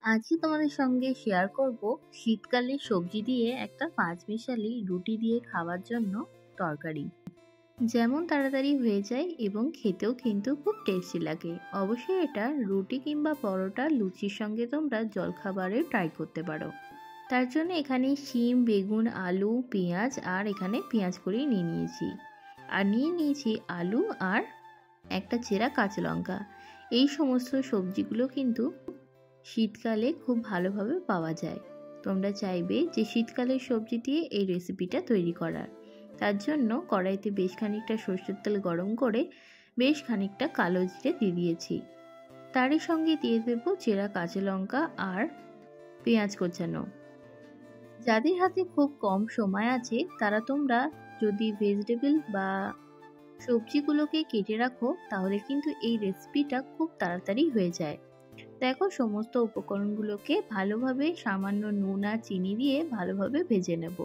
আজকে তোমাদের সঙ্গে শেয়ার করব শীতকালের সবজি দিয়ে একটা পাঁচমিশালি রুটি দিয়ে খাওয়ার জন্য তরকারি, যেমন তাড়াতাড়ি হয়ে যায় এবং খেতেও কিন্তু খুব টেস্টি লাগে। অবশ্যই এটা রুটি কিংবা পরোটা লুচির সঙ্গে তোমরা জলখাবারে ট্রাই করতে পারো। তার জন্য এখানে শিম, বেগুন, আলু, পেঁয়াজ আর এখানে পেঁয়াজ করি নিয়ে নিয়েছি, আর নিয়ে নিয়েছি আলু আর একটা চেরা কাঁচা লঙ্কা। এই সমস্ত সবজিগুলো কিন্তু শীতকালে খুব ভালোভাবে পাওয়া যায়। তোমরা চাইবে যে শীতকালের সবজি দিয়ে এই রেসিপিটা তৈরি করার। তার জন্য কড়াইতে বেশ খানিকটা সরষের তেল গরম করে বেশ খানিকটা কালো জিরে দিয়ে দিয়েছি। তারই সঙ্গে দিয়ে দেবো চেরা কাঁচা লঙ্কা আর পেঁয়াজ কোচানো। যাদের হাতে খুব কম সময় আছে তারা তোমরা যদি ভেজিটেবল বা সবজিগুলোকে কেটে রাখো তাহলে কিন্তু এই রেসিপিটা খুব তাড়াতাড়ি হয়ে যায়। দেখো, সমস্ত উপকরণগুলোকে ভালোভাবে সামান্য নুন আর চিনি দিয়ে ভালোভাবে ভেজে নেব।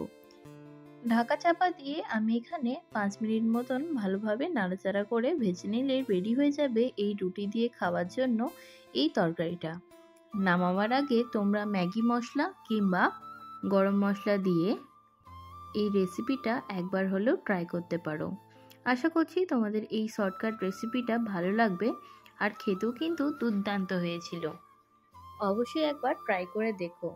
ঢাকা চাপা দিয়ে আমি এখানে 5 মিনিট মতন ভালোভাবে নাড়াচাড়া করে ভেজে নিলে রেডি হয়ে যাবে এই রুটি দিয়ে খাওয়ার জন্য এই তরকারিটা। নামাবার আগে তোমরা ম্যাগি মশলা কিংবা গরম মশলা দিয়ে এই রেসিপিটা একবার হলেও ট্রাই করতে পারো। আশা করছি তোমাদের এই শর্টকাট রেসিপিটা ভালো লাগবে, আর খেতেও কিন্তু দুর্দান্ত হয়েছিল। অবশ্যই একবার ট্রাই করে দেখো।